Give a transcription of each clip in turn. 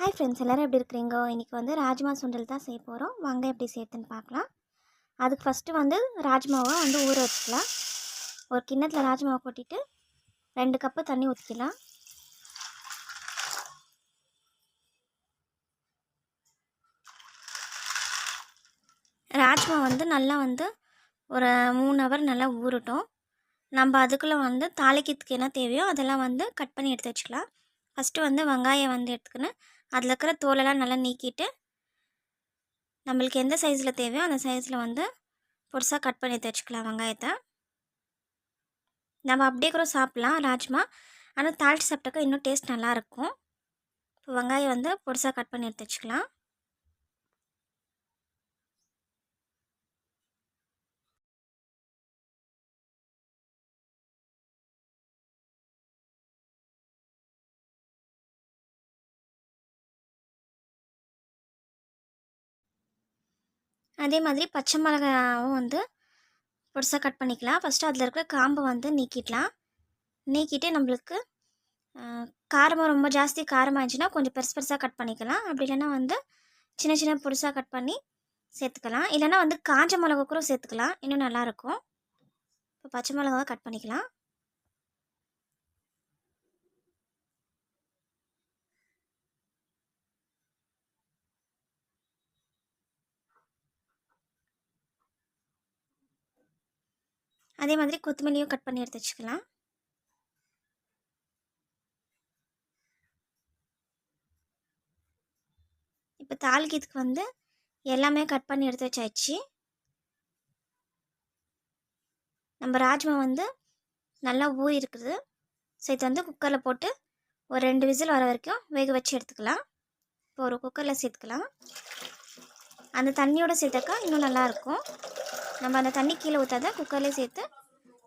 Hi friends, எல்லோரும் எப்படி இருக்கிறீங்க? இன்றைக்கி வந்து ராஜ்மா சுண்டல் தான் செய்ய போகிறோம். வாங்க எப்படி சேர்த்துன்னு பார்க்கலாம். அதுக்கு ஃபஸ்ட்டு வந்து ராஜ்மாவை வந்து ஊற வச்சுக்கலாம். ஒரு கிண்ணத்தில் ராஜ்மாவை கொட்டிட்டு 2 கப்பு தண்ணி ஊற்றிக்கலாம். ராஜ்மா வந்து நல்லா வந்து ஒரு 3 ஹவர் நல்லா ஊறட்டும். நம்ம அதுக்குள்ளே வந்து தாளிக்கிறதுக்கு என்ன தேவையோ அதெல்லாம் வந்து கட் பண்ணி எடுத்து வச்சுக்கலாம். ஃபஸ்ட்டு வந்து வெங்காயம் வந்து எடுத்துக்கின்னு அதில் இருக்கிற தோலெல்லாம் நல்லா நீக்கிட்டு நம்மளுக்கு எந்த சைஸில் தேவையோ அந்த சைஸில் வந்து பொருசாக கட் பண்ணி எடுத்து வச்சுக்கலாம். வெங்காயத்தை நம்ம அப்படியே கூட சாப்பிட்லாம் ராஜ்மா, ஆனால் தாளித்து சாப்பிட்டாக்கா இன்னும் டேஸ்ட் நல்லாயிருக்கும். இப்போ வெங்காயம் வந்து பொருசாக கட் பண்ணி எடுத்து வச்சுக்கலாம். அதே மாதிரி பச்சை மிளகாவும் வந்து பொருசாக கட் பண்ணிக்கலாம். ஃபஸ்ட்டு அதில் இருக்கிற காம்பை வந்து நீக்கிடலாம். நீக்கிட்டு நம்மளுக்கு காரமாக ரொம்ப ஜாஸ்தி காரமாக இருந்துச்சுன்னா கொஞ்சம் பெருசு பெருசாக கட் பண்ணிக்கலாம். அப்படி இல்லைன்னா வந்து சின்ன சின்ன பொருசாக கட் பண்ணி சேர்த்துக்கலாம். இல்லைனா வந்து காஞ்ச மிளகா கூட சேர்த்துக்கலாம், இன்னும் நல்லாயிருக்கும். இப்போ பச்சை மிளகாவை கட் பண்ணிக்கலாம். அதே மாதிரி கொத்தமல்லியும் கட் பண்ணி எடுத்து வச்சுக்கலாம். இப்போ தாளிக்கிறதுக்கு வந்து எல்லாமே கட் பண்ணி எடுத்து வச்சாச்சு. நம்ம ராஜ்மா வந்து நல்லா ஊறி இருக்குது. சேர்த்து வந்து குக்கரில் போட்டு ஒரு 2 விசில் வர வரைக்கும் வேக வச்சு எடுத்துக்கலாம். இப்போ ஒரு குக்கரில் சேர்த்துக்கலாம். அந்த தண்ணியோடு சேர்த்தாக்கா இன்னும் நல்லாயிருக்கும். நம்ம அந்த தண்ணி கீழே ஊற்றாத குக்கர்லேயே சேர்த்து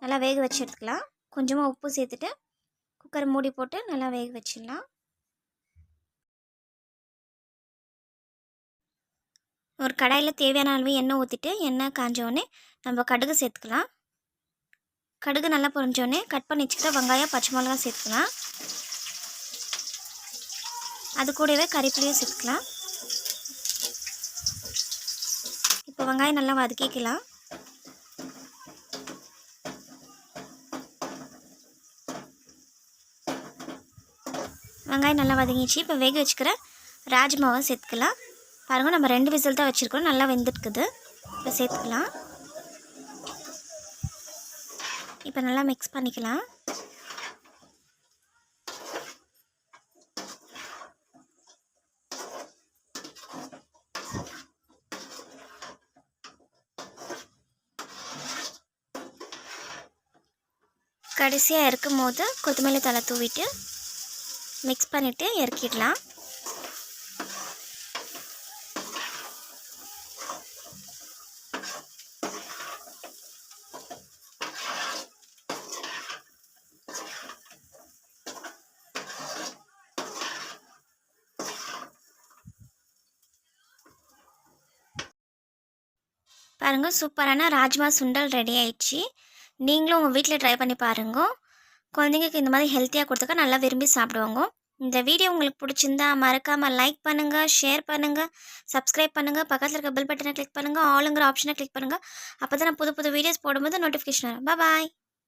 நல்லா வேக வச்சு எடுத்துக்கலாம். கொஞ்சமாக உப்பு சேர்த்துட்டு குக்கரை மூடி போட்டு நல்லா வேக வச்சிடலாம். ஒரு கடாயில் தேவையான அளவு எண்ணெய் ஊற்றிட்டு எண்ணெய் காஞ்சோடனே நம்ம கடுகு சேர்த்துக்கலாம். கடுகு நல்லா பொரிஞ்சோடனே கட் பண்ணி வச்சுக்கிற வெங்காயம் பச்சை மிளகா சேர்த்துக்கலாம். அது கூடவே கறிவேப்பிலையும் சேர்த்துக்கலாம். இப்போ வெங்காயம் நல்லா வதக்கிக்கலாம். வெங்காயம் நல்லா வதங்கிச்சு. இப்போ வேக வச்சுக்கிற ராஜ்மாவை சேர்த்துக்கலாம். பாருங்கள், நம்ம 2 விசில் தான் வச்சுருக்கோம், நல்லா வெந்துட்டுக்குது. இப்போ சேர்த்துக்கலாம். இப்போ நல்லா மிக்ஸ் பண்ணிக்கலாம். கடைசியாக இறக்கும் போது கொத்தமல்லி தழை தூவிட்டு மிக்ஸ் பண்ணிவிட்டு இறக்கிடலாம். பாருங்கள், சூப்பரான ராஜ்மா சுண்டல் ரெடி ஆயிடுச்சு. நீங்களும் உங்கள் வீட்டில் ட்ரை பண்ணி பாருங்க. குழந்தைங்களுக்கு இந்த மாதிரி ஹெல்த்தியாக கொடுத்துக்க நல்லா விரும்பி சாப்பிடுவாங்க. இந்த வீடியோ உங்களுக்கு பிடிச்சிருந்தா மறக்காமல் லைக் பண்ணுங்கள், ஷேர் பண்ணுங்கள், சப்ஸ்கிரைப் பண்ணுங்கள், பக்கத்தில் இருக்க பெல் பட்டனை கிளிக் பண்ணுங்கள், ஆளுங்கிற ஆப்ஷனை கிளிக் பண்ணுங்கள். அப்போ தான் நான் புது புது வீடியோஸ் போடும்போது நோட்டிஃபிகேஷன் வரும். பாய்.